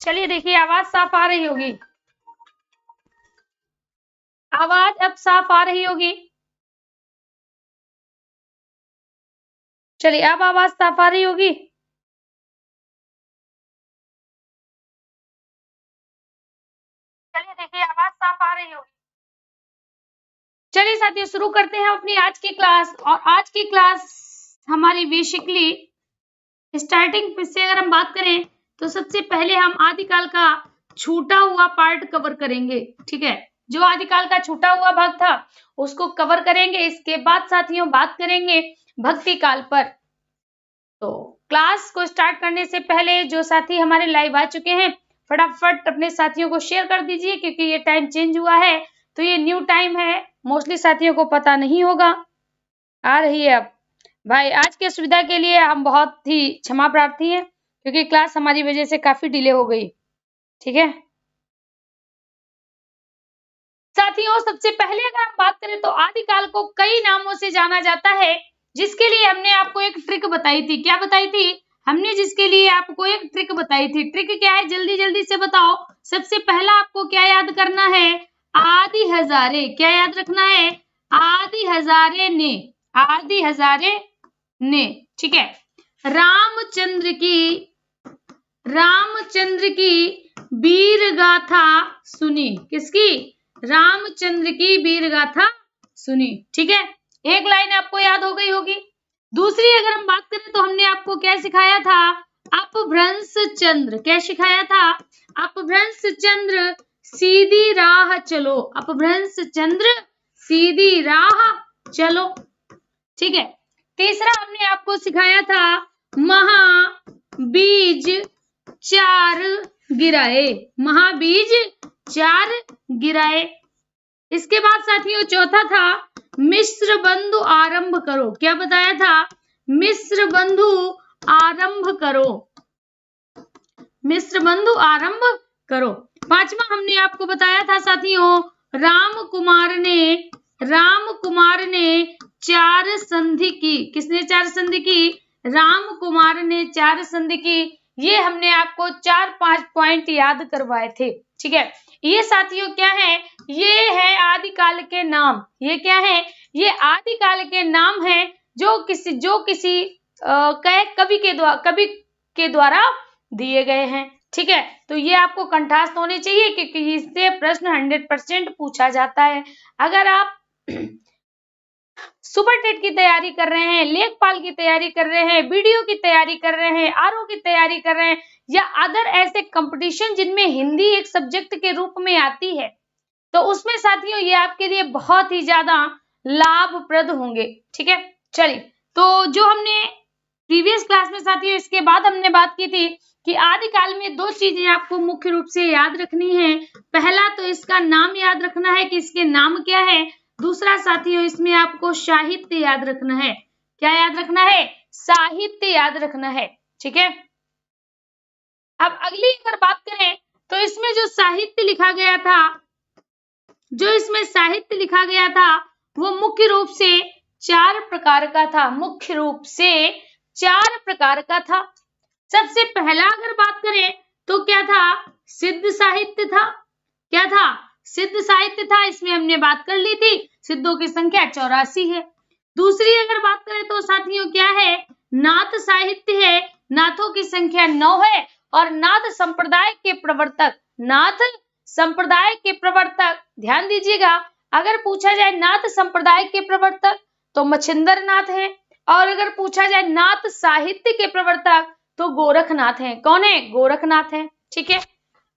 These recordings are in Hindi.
चलिए देखिए, आवाज साफ आ रही होगी। आवाज अब साफ आ रही होगी। चलिए, अब आवाज साफ आ रही होगी। चलिए देखिए, आवाज साफ आ रही होगी। चलिए साथियों, शुरू करते हैं अपनी आज की क्लास। और आज की क्लास हमारी बेसिकली स्टार्टिंग से अगर हम बात करें तो सबसे पहले हम आदिकाल का छूटा हुआ पार्ट कवर करेंगे। ठीक है, जो आदिकाल का छूटा हुआ भाग था उसको कवर करेंगे। इसके बाद साथियों बात करेंगे भक्ति काल पर। तो क्लास को स्टार्ट करने से पहले जो साथी हमारे लाइव आ चुके हैं फटाफट अपने साथियों को शेयर कर दीजिए, क्योंकि ये टाइम चेंज हुआ है तो ये न्यू टाइम है, मोस्टली साथियों को पता नहीं होगा। आ रही है अब भाई। आज की सुविधा के लिए हम बहुत ही क्षमा प्रार्थी हैं, क्योंकि क्लास हमारी वजह से काफी डिले हो गई। ठीक है साथियों, सबसे पहले अगर हम बात करें तो आदिकाल को कई नामों से जाना जाता है, जिसके लिए हमने आपको एक ट्रिक बताई थी। क्या बताई थी हमने? जिसके लिए आपको एक ट्रिक बताई थी। ट्रिक क्या है, जल्दी जल्दी से बताओ। सबसे पहला आपको क्या याद करना है? आदि हजारे। क्या याद रखना है? आदि हजारे ने। आदि हजारे ने। ठीक है, रामचंद्र की वीर गाथा सुनी। किसकी? रामचंद्र की वीर गाथा सुनी। ठीक है, एक लाइन आपको याद हो गई होगी। दूसरी अगर हम बात करें तो हमने आपको क्या सिखाया था? अपभ्रंश चंद्र। क्या सिखाया था? अपभ्रंश चंद्र सीधी राह चलो। अपभ्रंश चंद्र सीधी राह चलो। ठीक है, तीसरा हमने आपको सिखाया था महाबीज चार गिराए। महाबीज चार गिराए। इसके बाद साथियों चौथा था मिश्र बंधु आरंभ करो। क्या बताया था? मिश्र बंधु आरंभ करो। मिश्र बंधु आरंभ करो। पांचवा हमने आपको बताया था साथियों राम कुमार ने चार संधि की। किसने चार संधि की? राम कुमार ने चार संधि की। ये हमने आपको 4-5 पॉइंट याद करवाए थे। ठीक है, ये साथियों क्या है? ये है आदिकाल के नाम। ये क्या है? ये आदिकाल के नाम है जो किसी कवि के द्वारा दिए गए हैं। ठीक है, तो ये आपको कंठस्थ होने चाहिए, क्योंकि इससे प्रश्न 100% पूछा जाता है। अगर आप सुपर टेट की तैयारी कर रहे हैं, लेखपाल की तैयारी कर रहे हैं, बीडीओ की तैयारी कर रहे हैं, आरओ की तैयारी कर रहे हैं, या अदर ऐसे कंपटीशन जिनमें हिंदी एक सब्जेक्ट के रूप में आती है, तो उसमें साथियों ये आपके लिए बहुत ही ज्यादा लाभप्रद होंगे। ठीक है, चलिए, तो जो हमने प्रीवियस क्लास में साथियों इसके बाद हमने बात की थी कि आदिकाल में दो चीजें आपको मुख्य रूप से याद रखनी है। पहला तो इसका नाम याद रखना है कि इसके नाम क्या है। दूसरा साथियों इसमें आपको साहित्य याद रखना है। क्या याद रखना है? साहित्य याद रखना है। ठीक है, अब अगली अगर बात करें तो इसमें जो साहित्य लिखा गया था वो मुख्य रूप से 4 प्रकार का था। मुख्य रूप से 4 प्रकार का था। सबसे पहला अगर बात करें तो क्या था? सिद्ध साहित्य था। क्या था? सिद्ध साहित्य था। इसमें हमने बात कर ली थी, सिद्धों की संख्या 84 है। दूसरी अगर बात करें तो साथियों क्या है? नाथ साहित्य है। नाथों की संख्या 9 है। और नाथ संप्रदाय के प्रवर्तक ध्यान दीजिएगा, अगर पूछा जाए नाथ संप्रदाय के प्रवर्तक तो मच्छिंद्र नाथ है, और अगर पूछा जाए नाथ साहित्य के प्रवर्तक तो गोरखनाथ है। कौन है? गोरखनाथ है। ठीक है,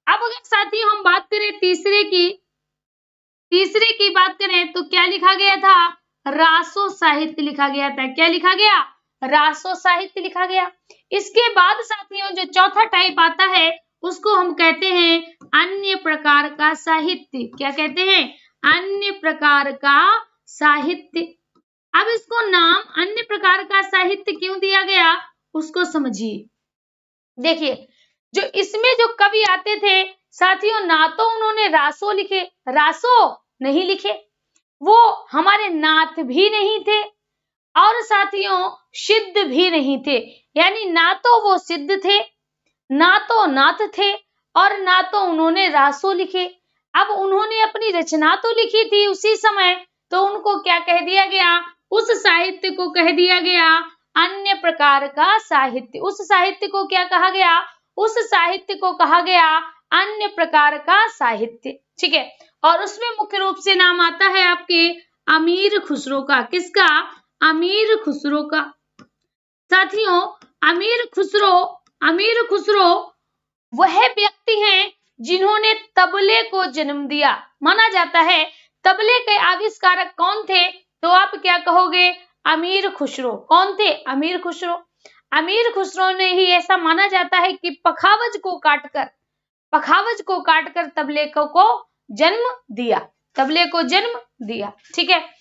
अब अगर साथियों हम बात करें तीसरे की बात करें तो क्या लिखा गया था? रासो साहित्य लिखा गया था। क्या लिखा गया? रासो साहित्य लिखा गया। इसके बाद साथियों जो चौथा टाइप आता है उसको हम कहते हैं अन्य प्रकार का साहित्य। क्या कहते हैं? अन्य प्रकार का साहित्य। अब इसको नाम अन्य प्रकार का साहित्य क्यों दिया गया उसको समझिए। देखिए, जो इसमें जो कवि आते थे साथियों, ना तो उन्होंने रासो नहीं लिखे, वो हमारे नाथ भी नहीं थे, और साथियों सिद्ध भी नहीं थे। यानी ना तो वो सिद्ध थे, ना तो नाथ थे, और ना तो उन्होंने रासो लिखे। अब उन्होंने अपनी रचना तो लिखी थी उसी समय, तो उनको क्या कह दिया गया, उस साहित्य को कह दिया गया अन्य प्रकार का साहित्य। उस साहित्य को क्या कहा गया, उस साहित्य को कहा गया अन्य प्रकार का साहित्य। ठीक है, और उसमें मुख्य रूप से नाम आता है आपके अमीर खुसरो का। किसका, अमीर खुसरो का। साथियों, अमीर खुसरो वह व्यक्ति हैं जिन्होंने तबले को जन्म दिया। माना जाता है तबले के आविष्कारक कौन थे, तो आप क्या कहोगे, अमीर खुसरो। कौन थे, अमीर खुसरो। अमीर खुसरो ने ही ऐसा माना जाता है कि पखावज को काटकर तबले को जन्म दिया, तबले को जन्म दिया। ठीक है,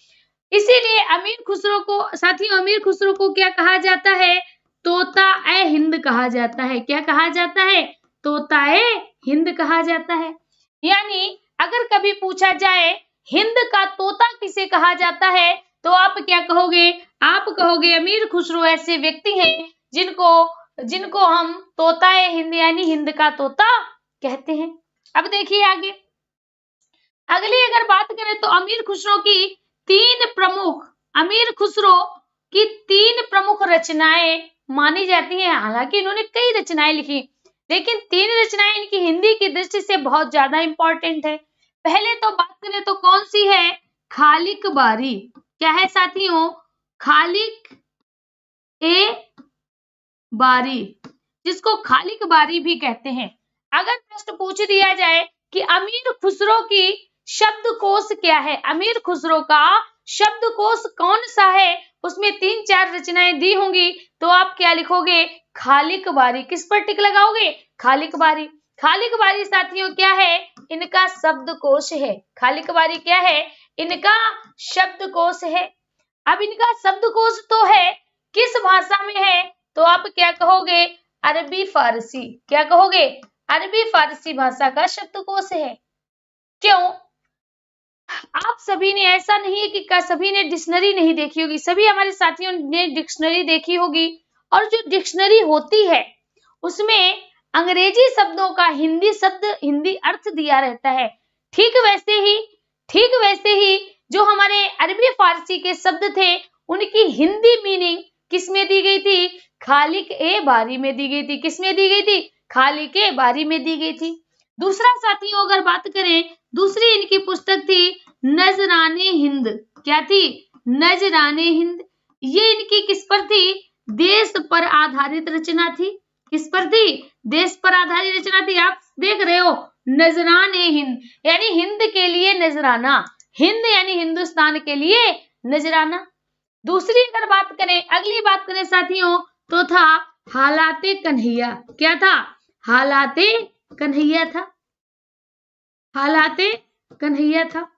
इसीलिए अमीर खुसरो को, साथियों अमीर खुसरो को क्या कहा जाता है, तोता ए हिंद कहा जाता है। क्या कहा जाता है, तोता ए हिंद कहा जाता है। यानी अगर कभी पूछा जाए हिंद का तोता किसे कहा जाता है, तो आप क्या कहोगे, आप कहोगे अमीर खुसरो ऐसे व्यक्ति हैं जिनको हम तोता ए हिंद यानी हिंद का तोता कहते हैं। अब देखिए आगे, अगली अगर बात करें तो अमीर खुसरो की तीन प्रमुख रचनाएं मानी जाती हैं। हालांकि इन्होंने कई रचनाएं लिखी, लेकिन तीन रचनाएं इनकी हिंदी की दृष्टि से बहुत ज्यादा इंपॉर्टेंट है। पहले तो बात करें तो कौन सी है, खालिक बारी। क्या है साथियों, खालिक ए बारी, जिसको खालिक बारी भी कहते हैं। अगर प्रश्न पूछ दिया जाए कि अमीर खुसरो की शब्दकोश क्या है, अमीर खुसरो का शब्दकोश कौन सा है, उसमें 3-4 रचनाएं दी होंगी, तो आप क्या लिखोगे, खालिक बारी। किस पर टिक लगाओगे, खालिक बारी। खालिक बारी साथियों क्या है, इनका शब्दकोश है। खालिक बारी क्या है, इनका शब्दकोश है। अब इनका शब्दकोश तो है, किस भाषा में है, तो आप क्या कहोगे, अरबी फारसी। क्या कहोगे, अरबी फारसी भाषा का शब्दकोश है। क्यों, आप सभी ने, ऐसा नहीं है कि सभी ने डिक्शनरी नहीं देखी होगी, सभी हमारे साथियों ने डिक्शनरी देखी होगी। और जो डिक्शनरी होती है उसमें अंग्रेजी शब्दों का हिंदी अर्थ दिया रहता है। ठीक वैसे ही जो हमारे अरबी फारसी के शब्द थे उनकी हिंदी मीनिंग किसमें दी गई थी, खालिक ए बारी में दी गई थी। किसमें दी गई थी, खालिक ए बारी में दी गई थी। दूसरा साथियों अगर बात करें, दूसरी इनकी पुस्तक थी नजराने हिंद। क्या थी, नजराने हिंद। ये इनकी किस पर थी, देश पर आधारित रचना थी। किस पर थी, देश पर आधारित रचना थी। आप देख रहे हो, नजराने हिंद यानी हिंद के लिए नजराना, हिंद यानी हिंदुस्तान के लिए नजराना। दूसरी अगर बात करें, अगली बात करें साथियों, तो था हालाते कन्हैया। क्या था, हालाते कन्हैया था। हालाते कन्हैया था।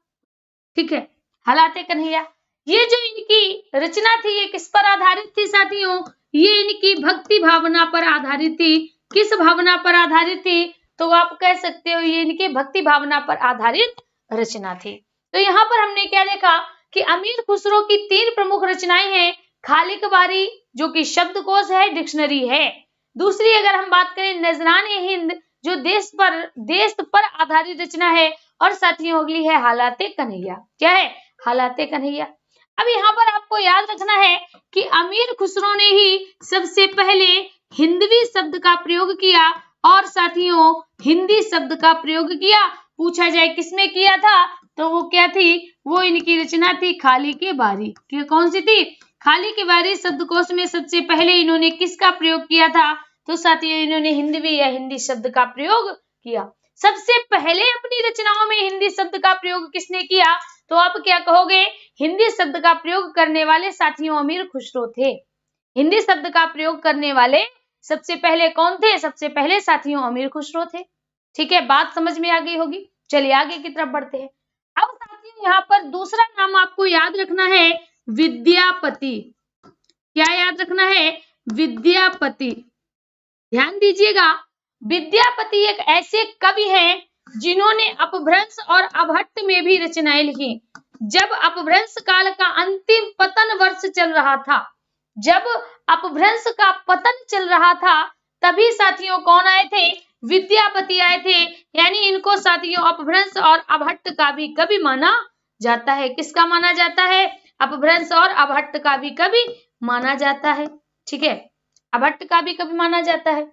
ठीक है, हालाते कन्हैया। ये जो इनकी रचना थी ये किस पर आधारित थी साथियों, ये इनकी भक्ति भावना पर आधारित थी। किस भावना पर आधारित थी, तो आप कह सकते हो ये इनके भक्ति भावना पर आधारित रचना थी। तो यहाँ पर हमने क्या देखा कि अमीर खुसरो की 3 प्रमुख रचनाएं हैं, खालिक बारी जो कि शब्दकोश है, डिक्शनरी है। दूसरी अगर हम बात करें नजराने हिंद जो देश पर आधारित रचना है, और साथियों अगली है हालाते कन्हैया। क्या है, हालाते कन्हैया। अब यहाँ पर आपको याद रखना है कि अमीर खुसरो ने ही सबसे पहले हिंदवी शब्द का प्रयोग किया, और साथियों हिंदी शब्द का प्रयोग किया। पूछा जाए किसमें किया था, तो वो क्या थी, वो इनकी रचना थी खालिक बारी। कौन सी थी, खालिक बारी शब्दकोश में सबसे पहले इन्होंने किसका प्रयोग किया था, तो साथियों इन्होंने हिंदवी या हिंदी शब्द का प्रयोग किया। सबसे पहले अपनी रचनाओं में हिंदी शब्द का प्रयोग किसने किया, तो आप क्या कहोगे, हिंदी शब्द का प्रयोग करने वाले साथियों अमीर खुसरो थे। हिंदी शब्द का प्रयोग करने वाले सबसे पहले कौन थे, सबसे पहले साथियों अमीर खुसरो थे। ठीक है, बात समझ में आ गई होगी। चलिए आगे की तरफ बढ़ते हैं। अब साथियों यहाँ पर दूसरा नाम आपको याद रखना है, विद्यापति। क्या याद रखना है, विद्यापति। ध्यान दीजिएगा, विद्यापति एक ऐसे कवि हैं जिन्होंने अपभ्रंश और अभट्ट में भी रचनाएं लिखी। जब अपभ्रंश काल का अंतिम पतन वर्ष चल रहा था, जब अपभ्रंश का पतन चल रहा था, तभी साथियों कौन आए थे, विद्यापति आए थे, यानी इनको साथियों अपभ्रंश और अभट्ट का भी कवि माना जाता है। किसका माना जाता है? अपभ्रंश और अभट्ट का भी कवि माना जाता है। ठीक है, अभट्ट का भी कवि माना जाता है।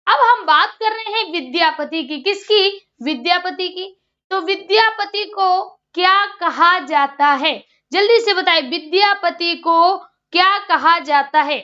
अब हम बात कर रहे हैं विद्यापति की। किसकी? विद्यापति की। तो विद्यापति को क्या कहा जाता है? जल्दी से बताइए, विद्यापति को क्या कहा जाता है?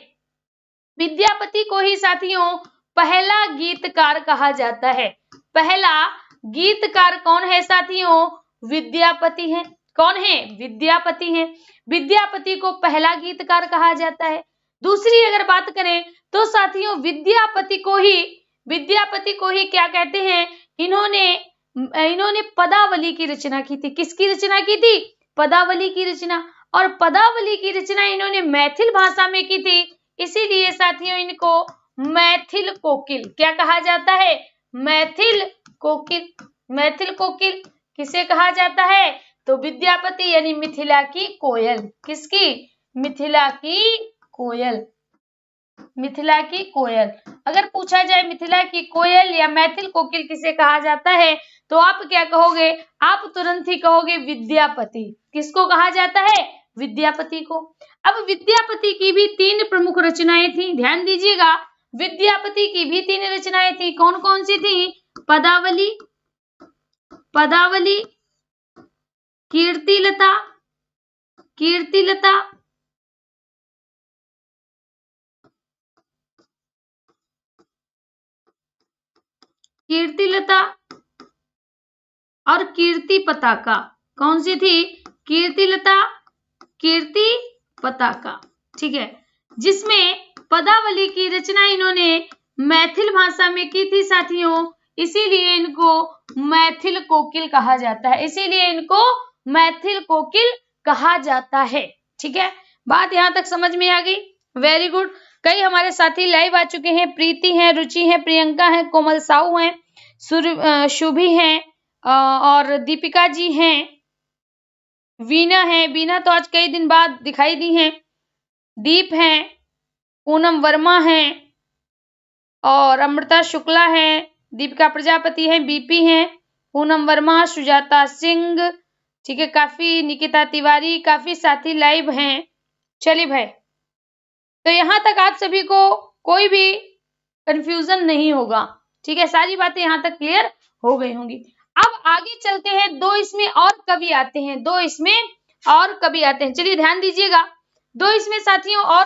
विद्यापति को ही साथियों पहला गीतकार कहा जाता है। पहला गीतकार कौन है साथियों? विद्यापति है। कौन है? विद्यापति है। विद्यापति को पहला गीतकार कहा जाता है। दूसरी अगर बात करें तो साथियों विद्यापति को ही क्या कहते हैं? इन्होंने पदावली की रचना की थी। किसकी रचना की थी? पदावली की रचना। और पदावली की रचना इन्होंने मैथिल भाषा में की थी, इसीलिए साथियों इनको मैथिल कोकिल क्या कहा जाता है? मैथिल कोकिल। मैथिल कोकिल किसे कहा जाता है? तो विद्यापति यानी मिथिला की कोयल। किसकी? मिथिला की कोयल। मिथिला की कोयल। अगर पूछा जाए मिथिला की कोयल या मैथिल कोकिल किसे कहा जाता है, तो आप क्या कहोगे? आप तुरंत ही कहोगे विद्यापति। किसको कहा जाता है? विद्यापति को। अब विद्यापति की भी 3 प्रमुख रचनाएं थी, ध्यान दीजिएगा। विद्यापति की भी 3 रचनाएं थी। कौन कौन सी थी? पदावली, पदावली, कीर्तिलता, कीर्तिलता, कीर्तिलता और कीर्ति पताका। कौन सी थी? कीर्तिलता, कीर्ति पताका। ठीक है, जिसमें पदावली की रचना इन्होंने मैथिल भाषा में की थी साथियों, इसीलिए इनको मैथिल कोकिल कहा जाता है। इसीलिए इनको मैथिल कोकिल कहा जाता है। ठीक है, बात यहां तक समझ में आ गई? Very good. कई हमारे साथी लाइव आ चुके हैं। प्रीति हैं, रुचि हैं, प्रियंका हैं, कोमल साहू हैं, शुभी हैं और दीपिका जी हैं, वीना है। वीना तो आज कई दिन बाद दिखाई दी हैं। दीप हैं, पूनम वर्मा हैं और अमृता शुक्ला हैं, दीपिका प्रजापति हैं, बीपी हैं, पूनम वर्मा, सुजाता सिंह। ठीक है, काफी निकिता तिवारी, काफी साथी लाइव हैं। चलिए भाई, तो यहां तक आप सभी को कोई भी कंफ्यूजन नहीं होगा। ठीक है, सारी बातें यहां तक क्लियर हो गई होंगी। अब आगे चलते हैं। 2 इसमें और कवि आते हैं। 2 इसमें और कवि आते हैं। चलिए ध्यान दीजिएगा। 2 इसमें साथियों और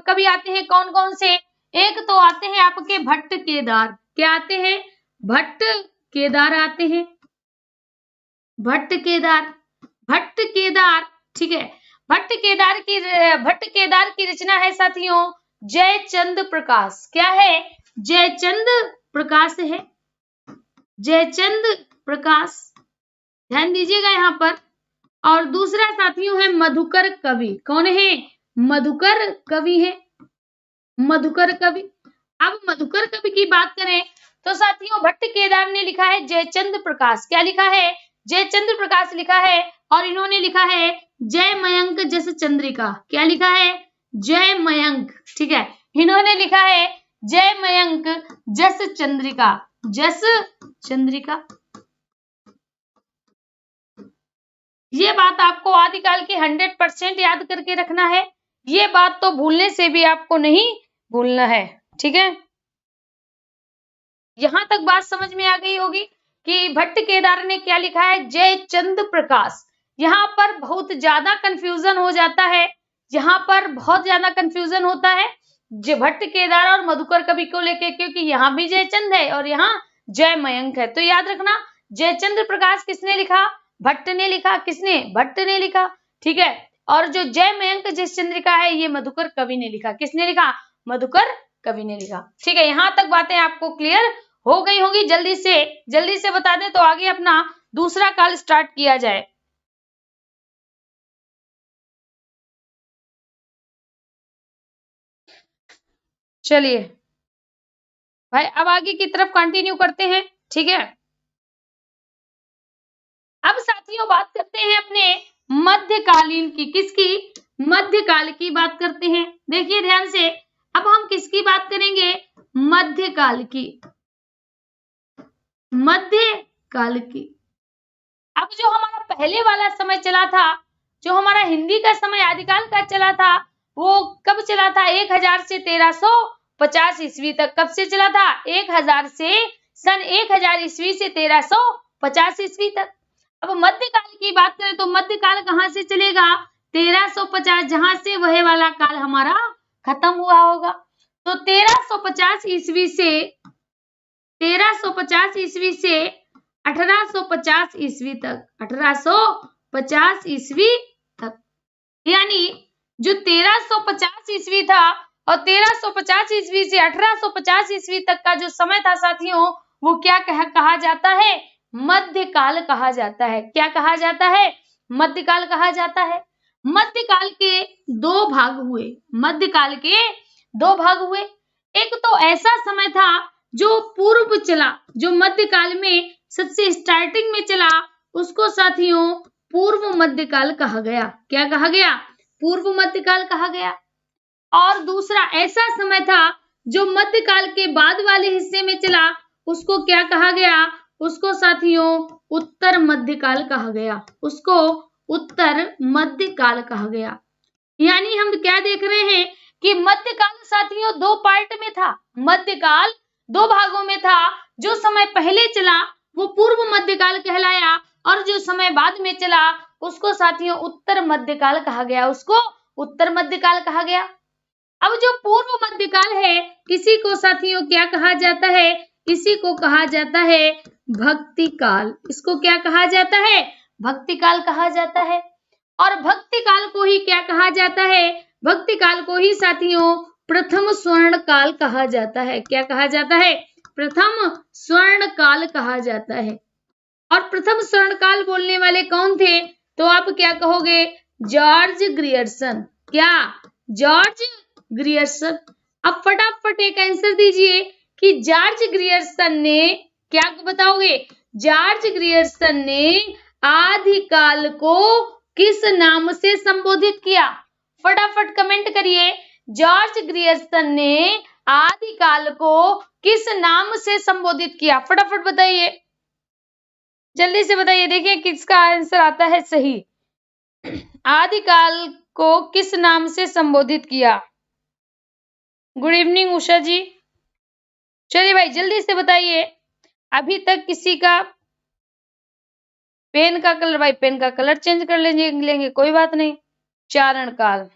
कवि आते हैं। कौन कौन से? एक तो आते हैं आपके भट्ट केदार। क्या आते हैं? भट्ट केदार आते हैं। भट्ट केदार, भट्ट केदार। ठीक है, भट्ट केदार की रचना है साथियों जयचंद प्रकाश। क्या है? जयचंद प्रकाश है। जयचंद प्रकाश, ध्यान दीजिएगा यहाँ पर। और दूसरा साथियों है मधुकर कवि। कौन है? मधुकर कवि है। मधुकर कवि। अब मधुकर कवि की बात करें तो साथियों भट्ट केदार ने लिखा है जयचंद प्रकाश। क्या लिखा है? जयचंद्र प्रकाश लिखा है। और इन्होंने लिखा है जय मयंक जस चंद्रिका। क्या लिखा है? जय मयंक। ठीक है, इन्होंने लिखा है जय मयंक जस चंद्रिका। जस चंद्रिका। ये बात आपको आदिकाल की 100% याद करके रखना है। ये बात तो भूलने से भी आपको नहीं भूलना है। ठीक है, यहां तक बात समझ में आ गई होगी कि भट्ट केदार ने क्या लिखा है? जयचंद प्रकाश। यहाँ पर बहुत ज्यादा कंफ्यूजन हो जाता है। यहाँ पर बहुत ज्यादा कंफ्यूजन होता है भट्ट केदार और मधुकर कवि को लेके, क्योंकि यहाँ भी जयचंद है और यहाँ जय मयंक है। तो याद रखना, जयचंद्र प्रकाश किसने लिखा? भट्ट ने लिखा। किसने? भट्ट ने लिखा। ठीक है, और जो जय मयंक जिस चंद्रिका है ये मधुकर कवि ने लिखा। किसने लिखा? मधुकर कवि ने लिखा। ठीक है, यहां तक बातें आपको क्लियर हो गई होगी। जल्दी से बता दें तो आगे अपना दूसरा काल स्टार्ट किया जाए। चलिए भाई, अब आगे की तरफ कंटिन्यू करते हैं। ठीक है, अब साथियों बात करते हैं अपने मध्यकालीन की। किसकी? मध्यकाल की बात करते हैं। देखिए ध्यान से, अब हम किसकी बात करेंगे? मध्यकाल की। मध्य काल की। अब जो हमारा पहले वाला समय चला था, जो हमारा हिंदी का समय आदिकाल का चला था, वो कब चला था? 1000 से 1350 ईस्वी तक। कब से चला था? 1000 से सन 1000 ईस्वी से 1350 ईस्वी तक। अब मध्यकाल की बात करें तो मध्यकाल कहाँ से चलेगा? 1350, जहां से वह वाला काल हमारा खत्म हुआ होगा। तो 1350 ईस्वी से 1850 ईस्वी तक, 1850 ईस्वी तक, यानी जो 1350 ईस्वी था और 1350 ईस्वी से 1850 ईस्वी तक का जो समय था साथियों, वो क्या कहा जाता है? मध्यकाल कहा जाता है। क्या कहा जाता है? मध्यकाल कहा जाता है। मध्यकाल के दो भाग हुए। मध्यकाल के दो भाग हुए। एक तो ऐसा समय था जो पूर्व चला, जो मध्यकाल में सबसे स्टार्टिंग में चला, उसको साथियों पूर्व मध्यकाल कहा गया। क्या कहा गया? पूर्व मध्यकाल कहा गया। और दूसरा ऐसा समय था जो मध्यकाल के बाद वाले हिस्से में चला, उसको क्या कहा गया? उसको साथियों उत्तर मध्यकाल कहा गया। उसको उत्तर मध्यकाल कहा गया। यानी हम क्या देख रहे हैं कि मध्यकाल साथियों दो पार्ट में था। मध्यकाल दो भागों में था। जो समय पहले चला वो पूर्व मध्यकाल कहलाया, और जो समय बाद में चला उसको साथियों उत्तर मध्यकाल कहा गया। उसको उत्तर मध्यकाल कहा गया। अब जो पूर्व मध्यकाल है, इसी को साथियों क्या कहा जाता है? इसी को कहा जाता है भक्ति काल। इसको क्या कहा जाता है? भक्ति काल कहा जाता है। और भक्ति काल को ही क्या कहा जाता है? भक्ति काल को ही साथियों प्रथम स्वर्ण काल कहा जाता है। क्या कहा जाता है? प्रथम स्वर्ण काल कहा जाता है। और प्रथम स्वर्ण काल बोलने वाले कौन थे? तो आप क्या कहोगे? George Grierson. क्या? George Grierson. अब फटाफट एक आंसर दीजिए कि जॉर्ज ग्रियर्सन ने, क्या बताओगे? जॉर्ज ग्रियर्सन ने आदिकाल को किस नाम से संबोधित किया? फटाफट कमेंट करिए। जॉर्ज ग्रियर्सन ने आदिकाल को किस नाम से संबोधित किया? फटाफट बताइए, जल्दी से बताइए, देखिए किसका आंसर आता है सही। आदिकाल को किस नाम से संबोधित किया? गुड इवनिंग उषा जी। चलिए भाई जल्दी से बताइए। अभी तक किसी का पेन का कलर, भाई पेन का कलर चेंज कर लेंगे कोई बात नहीं। चारण काल,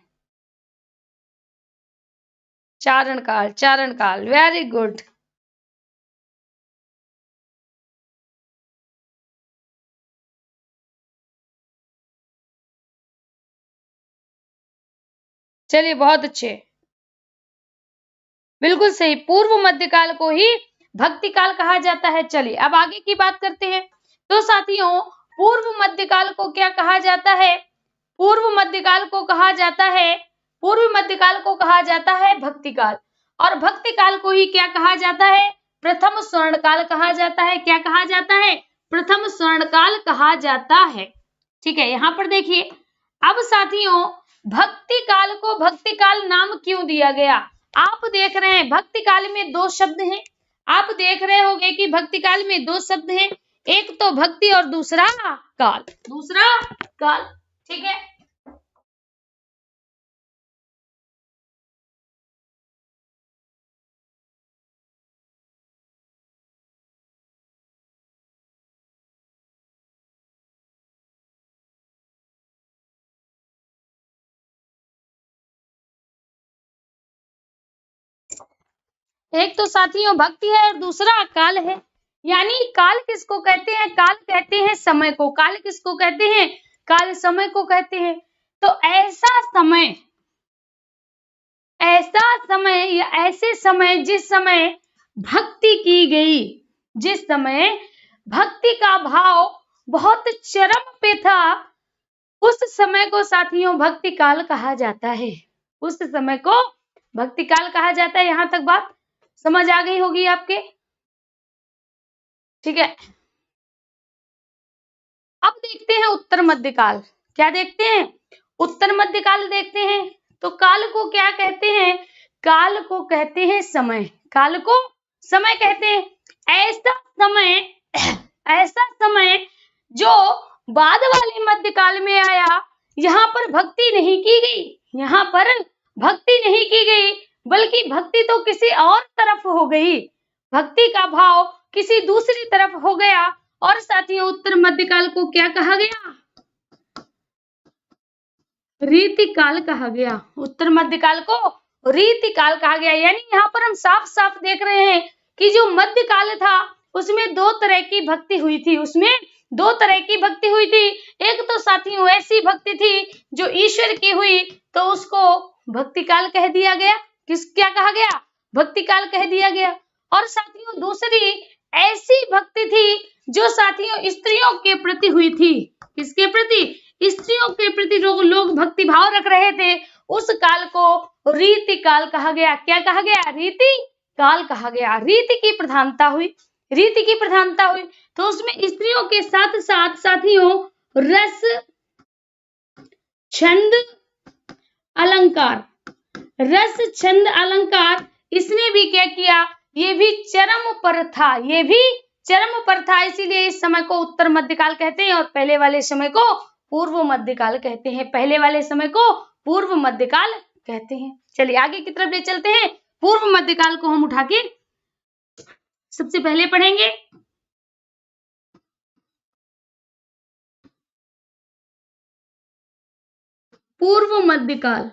चारण काल, चारण काल, वेरी गुड। चलिए बहुत अच्छे, बिल्कुल सही। पूर्व मध्यकाल को ही भक्ति काल कहा जाता है। चलिए अब आगे की बात करते हैं। तो साथियों पूर्व मध्यकाल को क्या कहा जाता है? पूर्व मध्यकाल को कहा जाता है, पूर्व मध्यकाल को कहा जाता है भक्ति काल। और भक्ति काल को ही क्या कहा जाता है? प्रथम स्वर्ण काल कहा जाता है। क्या कहा जाता है? प्रथम स्वर्ण काल कहा जाता है। ठीक है, यहाँ पर देखिए। अब साथियों भक्ति काल को भक्ति काल नाम क्यों दिया गया? आप देख रहे हैं भक्ति काल में दो शब्द हैं। आप देख रहे होंगे कि भक्ति काल में दो शब्द हैं, एक तो भक्ति और दूसरा काल। दूसरा काल, ठीक है। एक तो साथियों भक्ति है और दूसरा काल है। यानी काल किसको कहते हैं? काल कहते हैं समय को। काल किसको कहते हैं? काल समय को कहते हैं। तो ऐसा समय या ऐसे समय जिस समय भक्ति की गई, जिस समय भक्ति का भाव बहुत चरम पे था, उस समय को साथियों भक्ति काल कहा जाता है। उस समय को भक्ति काल कहा जाता है। यहां तक बात समझ आ गई होगी आपके, ठीक है। अब देखते हैं उत्तर मध्यकाल। क्या देखते हैं? उत्तर मध्यकाल देखते हैं। तो काल को क्या कहते हैं? काल को कहते हैं समय। काल को समय कहते हैं। ऐसा समय ऐसा समय जो बाद वाले मध्यकाल में आया, यहाँ पर भक्ति नहीं की गई, यहाँ पर भक्ति नहीं की गई, बल्कि भक्ति तो किसी और तरफ हो गई, भक्ति का भाव किसी दूसरी तरफ हो गया। और साथियों उत्तर मध्यकाल को क्या कहा गया? रीतिकाल कहा गया। उत्तर मध्यकाल को रीतिकाल कहा गया। यानी यहाँ पर हम साफ साफ देख रहे हैं कि जो मध्यकाल था उसमें दो तरह की भक्ति हुई थी, उसमें दो तरह की भक्ति हुई थी। एक तो साथियों ऐसी भक्ति थी जो ईश्वर की हुई, तो उसको भक्ति काल कह दिया गया। क्या कहा गया? भक्ति काल कह दिया गया। और साथियों दूसरी ऐसी भक्ति थी जो साथियों स्त्रियों के प्रति हुई थी। किसके प्रति? स्त्रियों के प्रति जो लोग भक्ति भाव रख रहे थे, उस काल को रीति काल कहा गया। क्या कहा गया? रीति काल कहा गया। रीति की प्रधानता हुई, रीति की प्रधानता हुई। तो उसमें स्त्रियों के साथ साथ साथियों रस, छंद, अलंकार, रस, छंद, अलंकार, इसने भी क्या किया? ये भी चरम पर था, ये भी चरम पर था। इसीलिए इस समय को उत्तर मध्यकाल कहते हैं और पहले वाले समय को पूर्व मध्यकाल कहते हैं। पहले वाले समय को पूर्व मध्यकाल कहते हैं। चलिए आगे की तरफ ले चलते हैं। पूर्व मध्यकाल को हम उठा के सबसे पहले पढ़ेंगे। पूर्व मध्यकाल,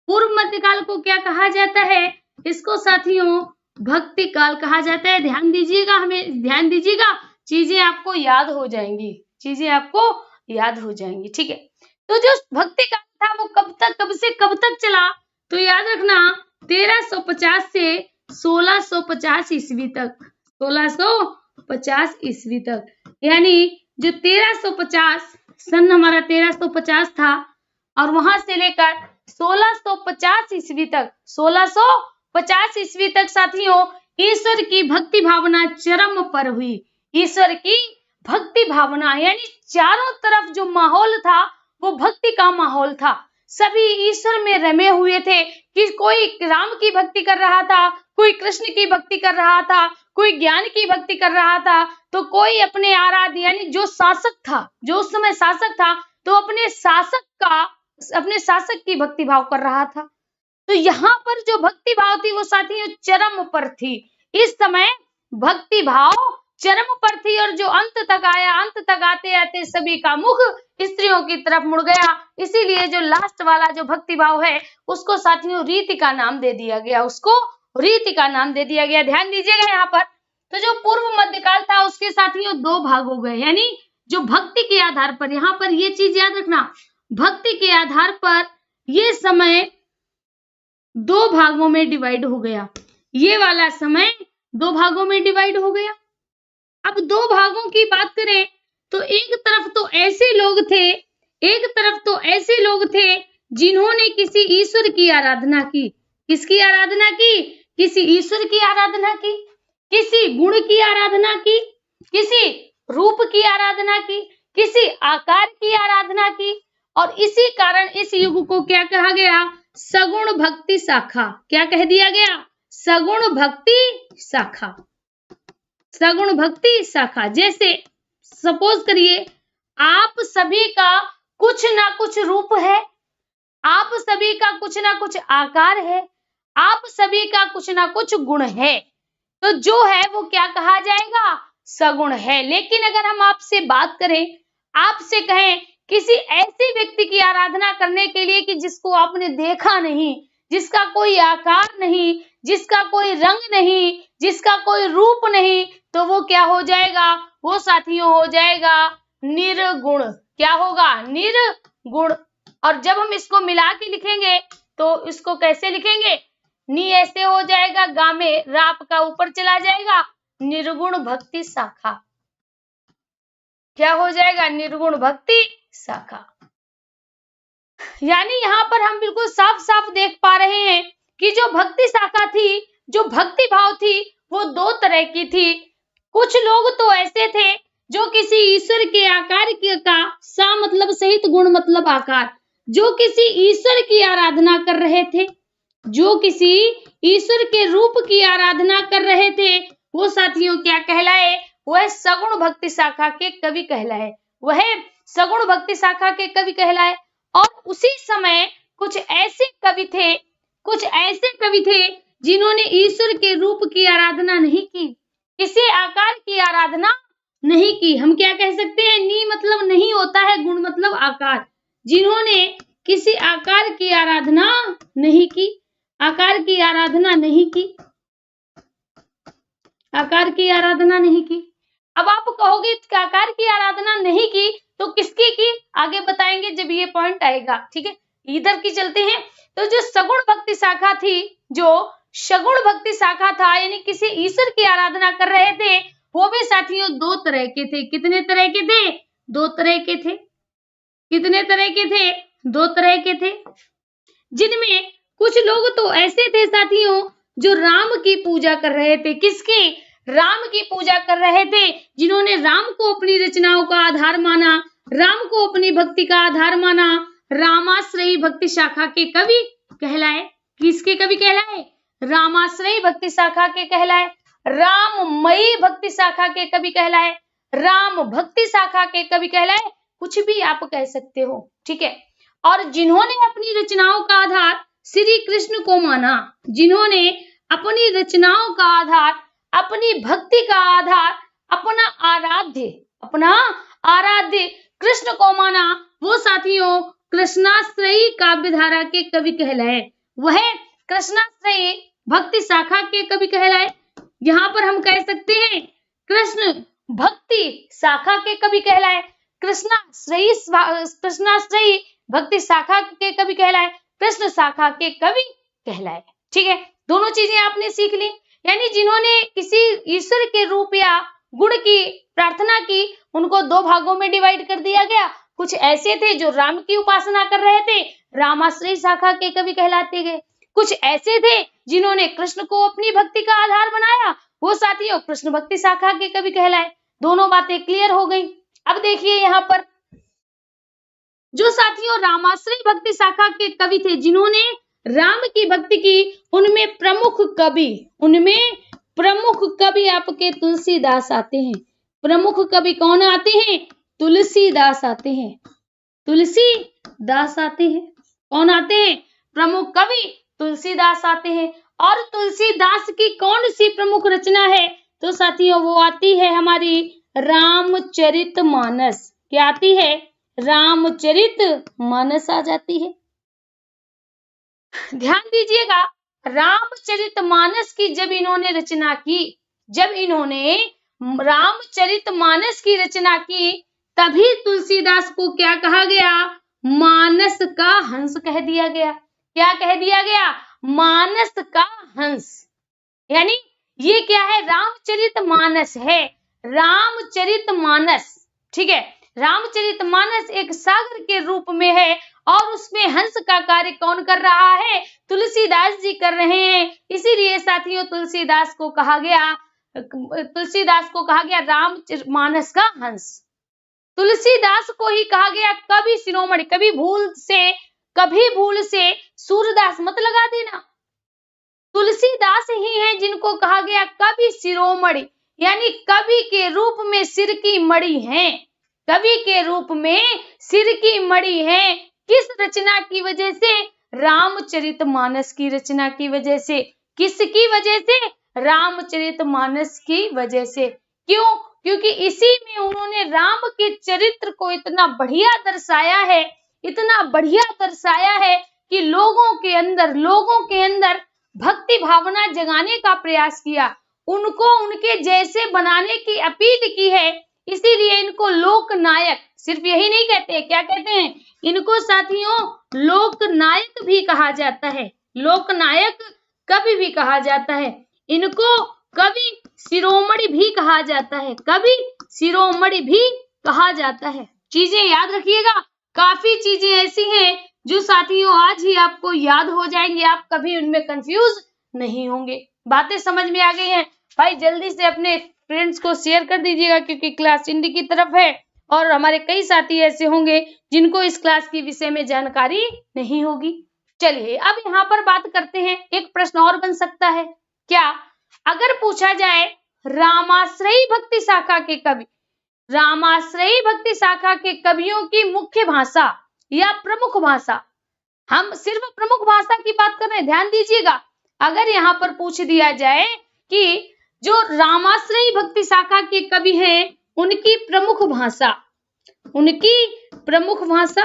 पूर्व मध्यकाल को क्या कहा जाता है? इसको साथियों भक्ति काल कहा जाता है। ध्यान दीजिएगा, हमें ध्यान दीजिएगा, चीजें आपको याद हो जाएंगी, चीजें आपको याद हो जाएंगी। ठीक है, तो जो भक्ति काल था वो कब तक, कब से कब तक चला? तो याद रखना 1350 से 1650 ईस्वी तक, 1650 ईस्वी तक। यानी जो 1350 सन हमारा 1350 था और वहां से लेकर 1650 ईस्वी तक, 1650 ईस्वी तक साथियों ईश्वर की भक्ति भावना चरम पर हुई। ईश्वर की भक्ति भावना यानी चारों तरफ जो माहौल था वो भक्ति का माहौल था। सभी ईश्वर में रमे हुए थे कि कोई राम की भक्ति कर रहा था, कोई कृष्ण की भक्ति कर रहा था, कोई ज्ञान की भक्ति कर रहा था, तो कोई अपने आराध्य यानी जो शासक था, जो उस समय शासक था, तो अपने शासक की भक्ति भाव कर रहा था। तो यहाँ पर जो भक्ति भाव थी वो साथियों चरम पर थी। इस समय भक्ति भाव चरम पर थी और जो अंत तक आया, अंत तक आते आते सभी का मुख स्त्रियों की तरफ मुड़ गया। इसीलिए जो लास्ट वाला जो भक्ति भाव है उसको साथियों रीति का नाम दे दिया गया, उसको रीति का नाम दे दिया गया। ध्यान दीजिएगा यहाँ पर। तो जो पूर्व मध्यकाल था उसके साथियों दो भाग हो गए, यानी जो भक्ति के आधार पर, यहाँ पर ये चीज याद रखना, भक्ति के आधार पर ये समय दो भागों में डिवाइड हो गया। ये वाला समय दो भागों में डिवाइड हो गया। अब दो भागों की बात करें तो एक तरफ तो ऐसे लोग थे, एक तरफ तो ऐसे लोग थे जिन्होंने किसी ईश्वर की आराधना की। किसकी आराधना की? किसी ईश्वर की आराधना की, किसी गुण की आराधना की, किसी रूप की आराधना की, किसी आकार की आराधना की। और इसी कारण इस युग को क्या कहा गया? सगुण भक्ति शाखा। क्या कह दिया गया? सगुण भक्ति शाखा, सगुण भक्ति शाखा। जैसे सपोज करिए आप सभी का कुछ ना कुछ रूप है, आप सभी का कुछ ना कुछ आकार है, आप सभी का कुछ ना कुछ गुण है, तो जो है वो क्या कहा जाएगा? सगुण है। लेकिन अगर हम आपसे बात करें, आपसे कहें किसी ऐसे व्यक्ति की आराधना करने के लिए कि जिसको आपने देखा नहीं, जिसका कोई आकार नहीं, जिसका कोई रंग नहीं, जिसका कोई रूप नहीं, तो वो क्या हो जाएगा? वो साथियों हो जाएगा निर्गुण। क्या होगा? निर्गुण। और जब हम इसको मिला के लिखेंगे तो इसको कैसे लिखेंगे? नी ऐसे हो जाएगा, गा में राप का ऊपर चला जाएगा, निर्गुण भक्ति शाखा। क्या हो जाएगा? निर्गुण भक्ति शाखा। यानी यहाँ पर हम बिल्कुल साफ साफ देख पा रहे हैं कि जो भक्ति शाखा थी, जो भक्ति भाव थी, वो दो तरह की थी। कुछ लोग तो ऐसे थे जो किसी ईश्वर के आकार का सा मतलब सहित गुण मतलब आकार, जो किसी ईश्वर की आराधना कर रहे थे, जो किसी ईश्वर के रूप की आराधना कर रहे थे, वो साथियों क्या कहलाए? वह सगुण भक्ति शाखा के कवि कहलाए। वह सगुण भक्ति शाखा के कवि कहलाए। और उसी समय कुछ ऐसे कवि थे जिन्होंने ईश्वर के रूप की आराधना नहीं की, किसी आकार की आराधना नहीं की। हम क्या कह सकते हैं, नी मतलब नहीं होता है, गुण मतलब आकार। जिन्होंने किसी आकार की आराधना नहीं की, आकार की आराधना नहीं की, आकार की आराधना नहीं की। अब आप कहोगे आकार की आराधना नहीं की तो किसकी की, आगे बताएंगे जब ये पॉइंट आएगा। ठीक है, इधर की चलते हैं। तो जो सगुण भक्ति शाखा थी, जो सगुण भक्ति शाखा था, यानी किसी ईश्वर की आराधना कर रहे थे, वो भी साथियों दो तरह के थे। कितने तरह के थे, दो तरह के थे। कितने तरह के थे, दो तरह के थे। जिनमें कुछ लोग तो ऐसे थे साथियों जो राम की पूजा कर रहे थे। किसकी, राम की पूजा कर रहे थे, जिन्होंने राम को अपनी रचनाओं का आधार माना, राम को अपनी भक्ति का आधार माना। रामाश्रयी भक्ति शाखा के कवि कहलाए। किसके कवि कहलाए, रामाश्रयी भक्ति शाखा के कहलाए। राममयी भक्ति शाखा के कवि कहलाए, राम भक्ति शाखा के कवि कहलाए, कुछ भी आप कह सकते हो। ठीक है, और जिन्होंने अपनी रचनाओं का आधार श्री कृष्ण को माना, जिन्होंने अपनी रचनाओं का आधार, अपनी भक्ति का आधार, अपना आराध्य कृष्ण को माना, वो साथियों कृष्णाश्रयी काव्यधारा के कवि कहलाए। वह कृष्णाश्रयी भक्ति शाखा के कवि कहलाए। यहाँ पर हम कह सकते हैं कृष्ण भक्ति शाखा के कवि कहलाए, कृष्णाश्रयी भक्ति शाखा के कवि कहलाए, कृष्ण शाखा के कवि कहलाए। ठीक है, दोनों चीजें आपने सीख ली। यानी जिन्होंने किसी ईश्वर के रूप या गुण की प्रार्थना की, उनको दो भागों में डिवाइड कर दिया गया। कुछ ऐसे थे जो राम की उपासना कर रहे थे, रामाश्रयी शाखा के कवि कहलाते गए। कुछ ऐसे थे जिन्होंने कृष्ण को अपनी भक्ति का आधार बनाया, वो साथियों कृष्ण भक्ति शाखा के कवि कहलाए। दोनों बातें क्लियर हो गई। अब देखिए यहाँ पर जो साथियों रामाश्रयी भक्ति शाखा के कवि थे, जिन्होंने राम की भक्ति की, उनमें प्रमुख कवि आपके तुलसीदास आते हैं। प्रमुख कवि कौन आते हैं, तुलसीदास आते हैं। तुलसीदास आते हैं। कौन आते हैं, प्रमुख कवि तुलसीदास आते हैं। और तुलसीदास की कौन सी प्रमुख रचना है, तो साथियों वो आती है हमारी रामचरितमानस। क्या आती है, रामचरितमानस आ जाती है। ध्यान दीजिएगा, रामचरितमानस की जब इन्होंने रामचरितमानस की रचना की, तभी तुलसीदास को क्या कहा गया, मानस का हंस कह दिया गया। क्या कह दिया गया, मानस का हंस। यानी ये क्या है, रामचरितमानस है, रामचरितमानस। ठीक है, रामचरितमानस एक सागर के रूप में है और उसमें हंस का कार्य कौन कर रहा है, तुलसीदास जी कर रहे हैं। इसीलिए साथियों तुलसीदास को कहा गया राममानस का हंस। तुलसीदास को ही कहा गया कवि शिरोमणि। कभी भूल से सूरदास मत लगा देना। तुलसीदास ही हैं जिनको कहा गया कवि शिरोमणि, यानी कवि के रूप में सिर की मणि है। कवि के रूप में सिर की मणि है। किस रचना की वजह से, रामचरितमानस की रचना की वजह से। किसकी वजह से, रामचरितमानस की वजह से। क्यों, क्योंकि इसी में उन्होंने राम के चरित्र को इतना बढ़िया दर्शाया है कि लोगों के अंदर भक्ति भावना जगाने का प्रयास किया, उनको उनके जैसे बनाने की अपील की है। इसीलिए इनको लोकनायक, सिर्फ यही नहीं कहते, क्या कहते हैं, इनको साथियों लोकनायक भी कहा जाता है। लोकनायक कवि भी कहा जाता है। इनको कवि शिरोमणि भी कहा जाता है। कवि शिरोमणि भी कहा जाता है। चीजें याद रखिएगा, काफी चीजें ऐसी हैं जो साथियों आज ही आपको याद हो जाएंगी, आप कभी उनमें कंफ्यूज नहीं होंगे। बातें समझ में आ गई हैं भाई, जल्दी से अपने फ्रेंड्स को शेयर कर दीजिएगा, क्योंकि क्लास इंडी की तरफ है और हमारे कई साथी ऐसे होंगे जिनको इस क्लास के विषय में जानकारी नहीं होगी। चलिए अब यहाँ पर बात करते हैं, एक प्रश्न और बन सकता है क्या, अगर पूछा जाए रामाश्रयी भक्ति शाखा के कवि, रामाश्रयी भक्ति शाखा के कवियों की मुख्य भाषा या प्रमुख भाषा। हम सिर्फ प्रमुख भाषा की बात कर रहे हैं, ध्यान दीजिएगा। अगर यहाँ पर पूछ दिया जाए कि जो रामाश्रयी भक्ति शाखा के कवि हैं उनकी प्रमुख भाषा, उनकी प्रमुख भाषा,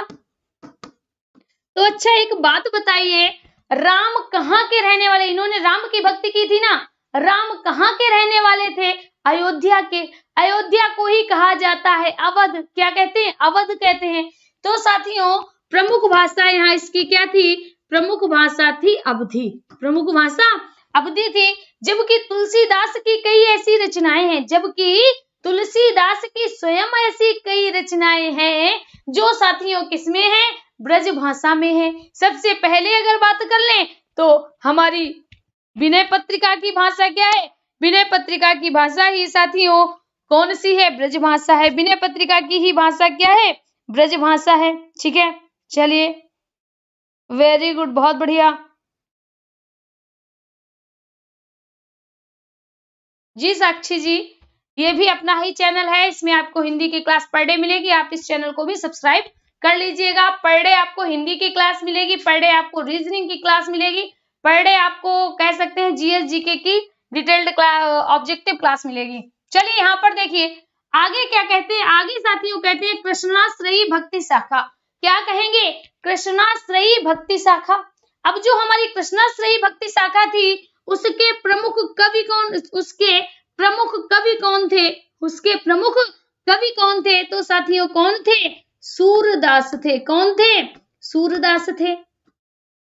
तो अच्छा एक बात बताइए, राम कहाँ के रहने वाले, इन्होंने राम की भक्ति की थी ना, राम कहाँ के रहने वाले थे? अयोध्या के। अयोध्या को ही कहा जाता है अवध, क्या कहते हैं? अवध कहते हैं। तो साथियों प्रमुख भाषा यहाँ इसकी क्या थी? प्रमुख भाषा थी अवधी, प्रमुख भाषा अवधी थी। जबकि तुलसीदास की कई ऐसी रचनाएं हैं, जबकि तुलसीदास की स्वयं ऐसी कई रचनाएं हैं जो साथियों किसमें है? ब्रज भाषा में है। सबसे पहले अगर बात कर लें तो हमारी विनय पत्रिका की भाषा क्या है? विनय पत्रिका की भाषा ही साथियों कौन सी है? ब्रज भाषा है। विनय पत्रिका की ही भाषा क्या है? ब्रज भाषा है। ठीक है, चलिए वेरी गुड, बहुत बढ़िया जी। साक्षी जी, ये भी अपना ही चैनल है, इसमें आपको हिंदी की क्लास पर डे मिलेगी। आप इस चैनल को भी सब्सक्राइब कर लीजिएगा। पर डे आपको हिंदी की क्लास मिलेगी, पर डे आपको रीजनिंग की क्लास मिलेगी, पर डे आपको कह सकते हैं जीएस जीके की डिटेल्ड ऑब्जेक्टिव क्लास मिलेगी। चलिए यहाँ पर देखिए आगे क्या कहते हैं। आगे साथियों कहते हैं कृष्णाश्रयी भक्ति शाखा। क्या कहेंगे? कृष्णाश्रयी भक्ति शाखा। अब जो हमारी कृष्णाश्रयी भक्ति शाखा थी उसके प्रमुख कवि कौन, उसके प्रमुख कवि कौन थे? उसके प्रमुख कवि कौन थे? तो साथियों कौन थे? सूरदास थे। कौन थे? सूरदास थे।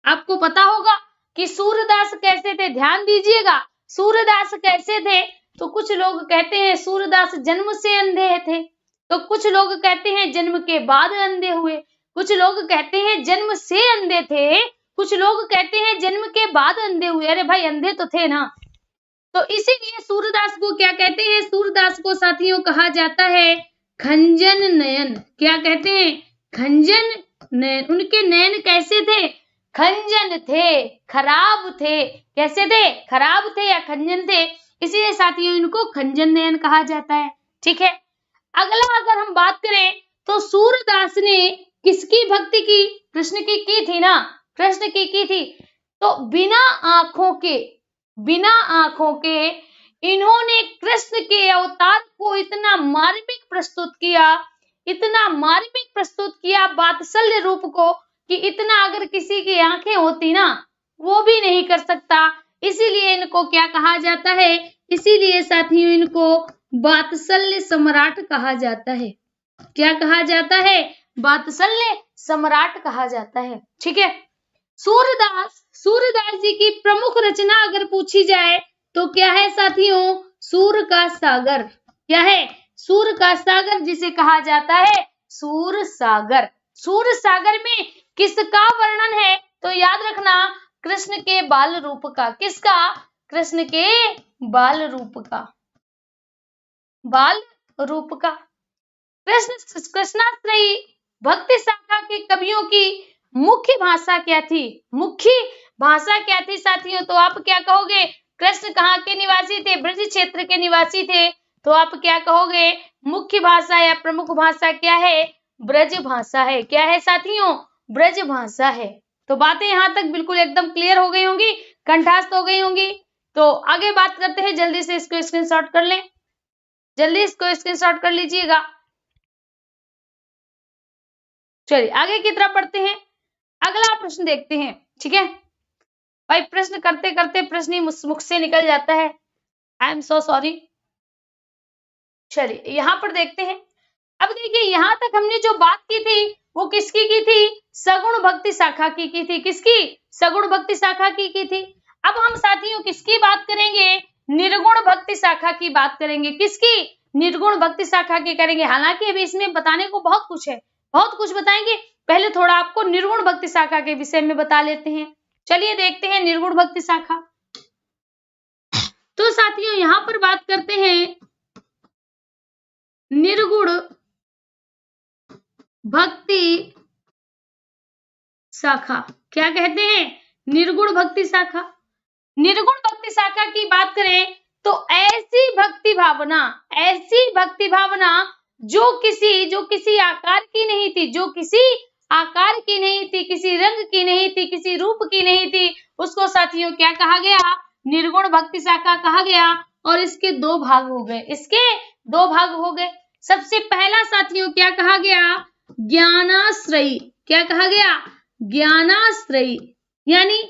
आपको पता होगा कि सूरदास कैसे थे, ध्यान दीजिएगा। सूरदास कैसे थे? तो कुछ लोग कहते हैं सूरदास जन्म से अंधे थे, तो कुछ लोग कहते हैं जन्म के बाद अंधे हुए, कुछ लोग कहते हैं जन्म से अंधे थे, कुछ लोग कहते हैं जन्म के बाद अंधे हुए। अरे भाई अंधे तो थे ना। तो इसीलिए सूरदास को क्या कहते हैं? सूरदास को साथियों कहा जाता है खंजन नयन। क्या कहते हैं? खंजन नयन। उनके नयन कैसे थे? खंजन थे, खराब थे। कैसे थे? खराब थे या खंजन थे, इसीलिए साथियों इनको खंजन नयन कहा जाता है। ठीक है, अगला अगर हम बात करें तो सूरदास ने किसकी भक्ति की? कृष्ण की थी ना, कृष्ण की थी। तो बिना आंखों के, बिना आंखों के इन्होंने कृष्ण के अवतार को इतना मार्मिक प्रस्तुत किया, इतना मार्मिक प्रस्तुत किया वात्सल्य रूप को, कि इतना अगर किसी की आंखें होती ना वो भी नहीं कर सकता। इसीलिए इनको क्या कहा जाता है? इसीलिए साथियों इनको वात्सल्य सम्राट कहा जाता है। क्या कहा जाता है? वात्सल्य सम्राट कहा जाता है। ठीक है, सूरदास जी की प्रमुख रचना अगर पूछी जाए तो क्या है साथियों? सूर का सागर। क्या है? सूर का सागर, जिसे कहा जाता है सूर सागर। सूर सागर में किसका वर्णन है? तो याद रखना कृष्ण के बाल रूप का। किसका? कृष्ण के बाल रूप का, बाल रूप का। कृष्णाश्रयी भक्ति शाखा के कवियों की मुख्य भाषा क्या थी? मुख्य भाषा क्या थी साथियों? तो आप क्या कहोगे? कृष्ण कहाँ के निवासी थे? ब्रज क्षेत्र के निवासी थे। तो आप क्या कहोगे? मुख्य भाषा या प्रमुख भाषा क्या है? ब्रज भाषा है। क्या है साथियों? ब्रज भाषा है। तो बातें यहाँ तक बिल्कुल एकदम क्लियर हो गई होंगी, कंठास्थ हो गई होंगी। तो आगे बात करते हैं, जल्दी से इसको स्क्रीनशॉट कर लें, जल्दी इसको स्क्रीनशॉट कर लीजिएगा। चलिए आगे की तरफ बढ़ते हैं, अगला प्रश्न देखते हैं। ठीक है भाई, प्रश्न करते करते प्रश्न ही मुख से निकल जाता है, आई एम सो सॉरी। चलिए यहाँ पर देखते हैं। अब देखिए यहाँ तक हमने जो बात की थी वो किसकी की थी? सगुण भक्ति शाखा की थी। किसकी? सगुण भक्ति शाखा की थी। अब हम साथियों किसकी बात करेंगे? निर्गुण भक्ति शाखा की बात करेंगे। किसकी? निर्गुण भक्ति शाखा की करेंगे। हालांकि अभी इसमें बताने को बहुत कुछ है, बहुत कुछ बताएंगे। पहले थोड़ा आपको निर्गुण भक्ति शाखा के विषय में बता लेते हैं। चलिए देखते हैं निर्गुण भक्ति शाखा। तो साथियों यहाँ पर बात करते हैं निर्गुण भक्ति शाखा। क्या कहते हैं? निर्गुण भक्ति शाखा। निर्गुण भक्ति शाखा की बात करें तो ऐसी भक्ति भावना जो किसी आकार की नहीं थी, जो किसी आकार की नहीं थी, किसी रंग की नहीं थी, किसी रूप की नहीं थी, उसको साथियों क्या कहा गया? निर्गुण भक्ति शाखा कहा गया। और इसके दो भाग हो गए। सबसे पहला साथियों क्या कहा गया? ज्ञानाश्रयी। क्या कहा गया? ज्ञानाश्रयी, यानी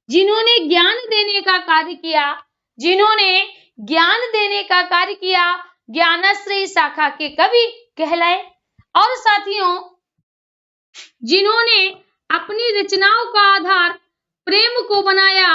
जिन्होंने ज्ञान देने का कार्य किया, ज्ञानाश्रयी शाखा के कवि कहलाए। और साथियों, जिन्होंने अपनी रचनाओं का आधार प्रेम को बनाया,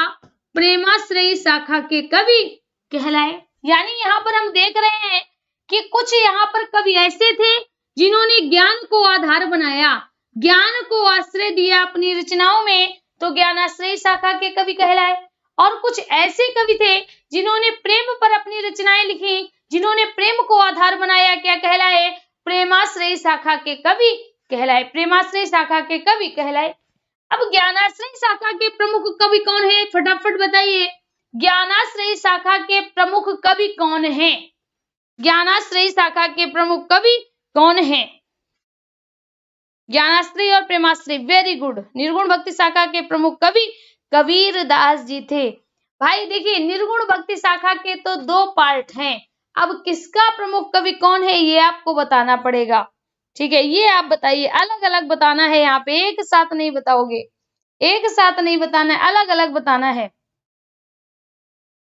प्रेमाश्रयी शाखा के कवि कहलाए। यानी यहाँ पर हम देख रहे हैं कि कुछ यहाँ पर कवि ऐसे थे जिन्होंने ज्ञान को आधार बनाया, ज्ञान को आश्रय दिया अपनी रचनाओं में, तो ज्ञानाश्रयी शाखा के कवि कहलाए। और कुछ ऐसे कवि थे जिन्होंने प्रेम पर अपनी रचनाएं लिखी, जिन्होंने प्रेम को आधार बनाया, क्या कहलाए? प्रेमाश्रयी शाखा के कवि कहलाए। प्रेमाश्रयी शाखा के कवि कहलाए। अब ज्ञानाश्रयी शाखा के प्रमुख कवि कौन है? फटाफट बताइए, ज्ञानाश्रयी शाखा के प्रमुख कवि कौन है? ज्ञानाश्रयी शाखा के प्रमुख कवि कौन है? ज्ञानाश्रयी और प्रेमाश्रयी, वेरी गुड। निर्गुण भक्ति शाखा के प्रमुख कवि कबीर दास जी थे। भाई देखिए, निर्गुण भक्ति शाखा के तो दो पार्ट हैं। अब किसका प्रमुख कवि कौन है ये आपको बताना पड़ेगा, ठीक है? ये आप बताइए, अलग अलग बताना है, यहाँ पे एक साथ नहीं बताओगे, एक साथ नहीं बताना है, अलग अलग बताना है।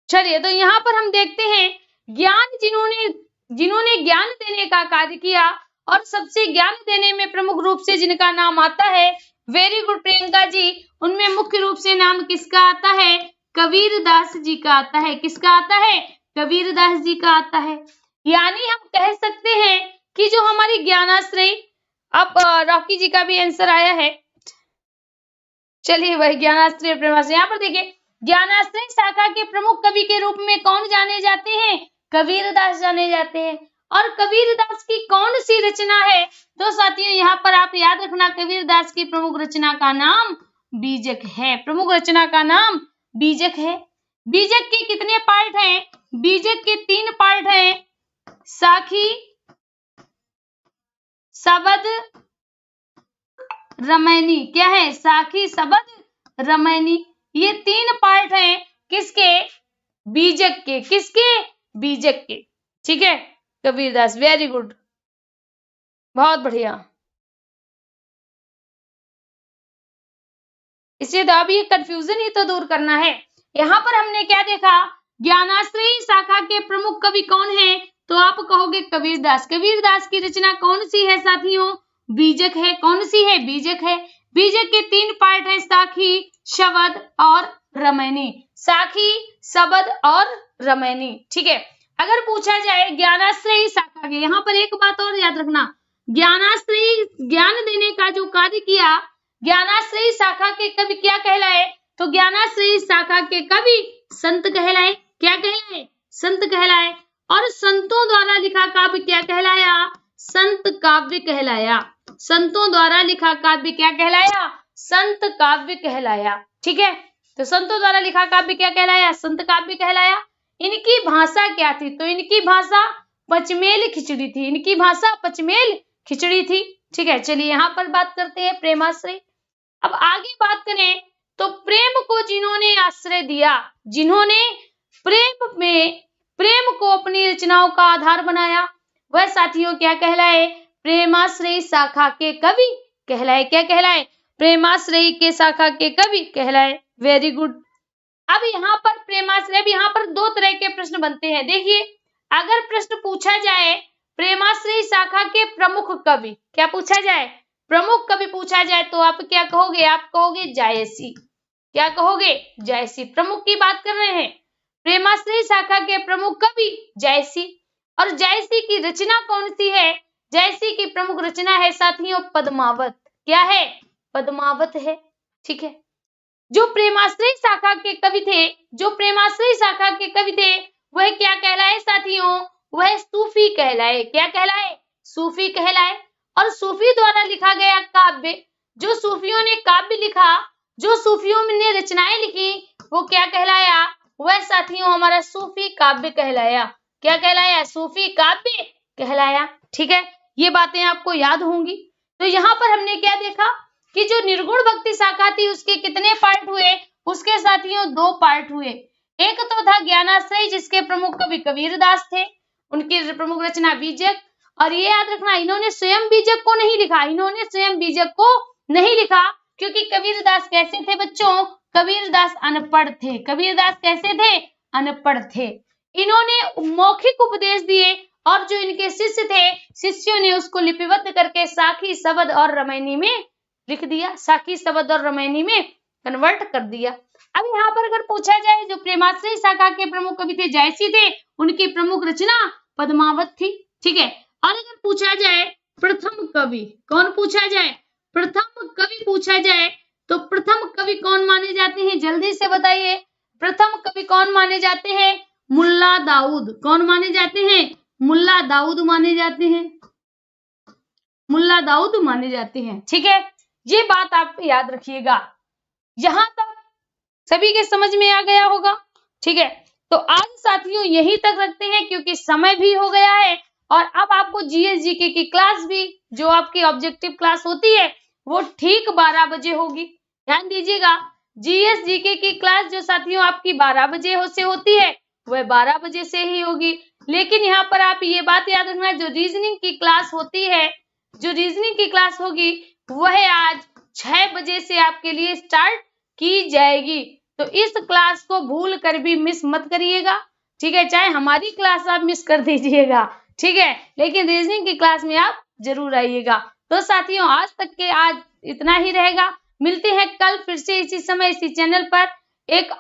चलिए, तो यहाँ पर हम देखते हैं जिन्होंने ज्ञान देने का कार्य किया और सबसे ज्ञान देने में प्रमुख रूप से जिनका नाम आता है, वेरी गुड प्रियंका जी, उनमें मुख्य रूप से नाम किसका आता है? कबीर दास जी का आता है। किसका आता है? कबीर दास जी का आता है। यानी हम कह सकते हैं कि जो हमारी ज्ञानाश्रयी, अब रॉकी जी का भी आंसर आया है, चलिए वही ज्ञानाश्रयी और प्रेमाश्रयी। यहाँ पर देखिए, ज्ञानाश्रयी शाखा के प्रमुख कवि के रूप में कौन जाने जाते हैं? कबीर दास जाने जाते हैं। और कबीर दास की कौन सी रचना है? तो साथियों, यहाँ पर आप याद रखना, कबीर दास की प्रमुख रचना का नाम बीजक है। प्रमुख रचना का नाम बीजक है। बीजक के कितने पार्ट हैं? बीजक के 3 पार्ट हैं, साखी, शबद, रमैनी। क्या है? साखी, शबद, रमैनी, ये 3 पार्ट हैं किसके? बीजक के। किसके? बीजक के। ठीक है, कबीरदास, वेरी गुड, बहुत बढ़िया। इसलिए तो अब ये कंफ्यूजन ही तो दूर करना है। यहाँ पर हमने क्या देखा? ज्ञानाश्रयी शाखा के प्रमुख कवि कौन है? तो आप कहोगे कबीरदास। कबीरदास की रचना कौन सी है साथियों? बीजक है। कौन सी है? बीजक है। बीजक के 3 पार्ट हैं, साखी, शबद और रमैनी। साखी, शबद और रमैनी। ठीक है, अगर पूछा जाए ज्ञानाश्रयी शाखा के, यहाँ पर एक बात और याद रखना, ज्ञानाश्रयी ज्ञान देने का जो कार्य किया, ज्ञानाश्रयी शाखा के कवि क्या कहलाए? तो ज्ञानाश्रयी शाखा के कवि संत कहलाए। क्या कहलाए? संत कहलाए। और संतों द्वारा लिखा काव्य क्या कहलाया? संत काव्य कहलाया। संतों द्वारा लिखा काव्य क्या कहलाया? संत काव्य कहलाया। ठीक है, तो संतों द्वारा लिखा काव्य क्या कहलाया? संत काव्य कहलाया। इनकी भाषा क्या थी? तो इनकी भाषा पचमेल खिचड़ी थी। इनकी भाषा पचमेल खिचड़ी थी। ठीक है, चलिए यहाँ पर बात करते हैं प्रेमाश्रय। अब आगे बात करें तो प्रेम को जिन्होंने आश्रय दिया, जिन्होंने प्रेम को अपनी रचनाओं का आधार बनाया, वह साथियों क्या कहलाए? प्रेमाश्रयी शाखा के कवि कहलाए। क्या कहलाए? प्रेमाश्रयी के शाखा के कवि कहलाए। Very good. अब यहाँ पर प्रेमाश्रय, अब यहाँ पर 2 तरह के प्रश्न बनते हैं। देखिए, अगर प्रश्न पूछा जाए प्रेमाश्रयी शाखा के प्रमुख कवि, क्या पूछा जाए? प्रमुख कवि पूछा जाए तो आप क्या कहोगे? आप कहोगे जायसी। क्या कहोगे? जायसी। प्रमुख की बात कर रहे हैं, प्रेमाश्रयी शाखा के प्रमुख कवि जायसी। और जायसी की रचना कौन सी है? जायसी की प्रमुख रचना है साथियों पद्मावत। क्या है? पद्मावत है। ठीक है, जो प्रेमाश्रयी शाखा के कवि थे, जो प्रेमाश्रयी शाखा के कवि थे, वह क्या कहलाए साथियों? वह सूफी कहलाए। क्या कहलाए? सूफी कहलाए। और सूफी द्वारा लिखा गया काव्य, जो सूफियों ने काव्य लिखा, जो सूफियों ने रचनाएं लिखी, वो क्या कहलाया? वह साथियों हमारा सूफी काव्य कहलाया। क्या कहलाया? सूफी काव्य कहलाया। ठीक है, ये बातें आपको याद होंगी। तो यहाँ पर हमने क्या देखा कि जो निर्गुण भक्ति शाखा थी उसके कितने पार्ट हुए? उसके साथियों 2 पार्ट हुए। एक तो था ज्ञानाश्रय जिसके प्रमुख कवि कबीरदास थे, उनकी प्रमुख रचना बीजक। और ये याद रखना, इन्होंने स्वयं बीजक को नहीं लिखा, इन्होंने स्वयं बीजक को नहीं लिखा, क्योंकि कबीरदास कैसे थे बच्चों? कबीरदास अनपढ़ थे। कबीरदास कैसे थे? अनपढ़ थे। इन्होंने मौखिक उपदेश दिए और जो इनके शिष्य थे, शिष्यों ने उसको लिपिबद्ध करके साखी, शबद और रामायणी में लिख दिया। साखी, शबद और रामायणी में कन्वर्ट कर दिया। अब यहाँ पर अगर पूछा जाए, जो प्रेमाश्रय शाखा के प्रमुख कवि थे जयसी थे, उनकी प्रमुख रचना पद्मावत थी। ठीक है, और अगर पूछा जाए प्रथम कवि, कौन पूछा जाए? प्रथम कवि पूछा जाए तो प्रथम कवि कौन माने जाते हैं? जल्दी से बताइए, प्रथम कवि कौन माने जाते हैं? मुल्ला दाऊद। कौन माने जाते हैं? मुल्ला दाऊद माने जाते हैं। मुल्ला दाऊद माने जाते हैं। ठीक है, ये बात आप याद रखिएगा। यहां तक सभी के समझ में आ गया होगा। ठीक है, तो आज साथियों यहीं तक रखते हैं क्योंकि समय भी हो गया है और अब आपको जीएस जीके की क्लास भी, जो आपकी ऑब्जेक्टिव क्लास होती है, वो ठीक 12 बजे होगी। ध्यान दीजिएगा, जीएस जीके की क्लास जो साथियों आपकी 12 बजे से होती है वह 12 बजे से ही होगी। लेकिन यहाँ पर आप ये बात याद रखना, जो रीजनिंग की क्लास होती है, जो रीजनिंग की क्लास होगी वह आज 6 बजे से आपके लिए स्टार्ट की जाएगी। तो इस क्लास को भूल कर भी मिस मत करिएगा। ठीक है, चाहे हमारी क्लास आप मिस कर दीजिएगा, ठीक है, लेकिन रीजनिंग की क्लास में आप जरूर आइएगा। तो साथियों आज तक के आज इतना ही रहेगा। मिलते हैं कल फिर से इसी समय इसी चैनल पर एक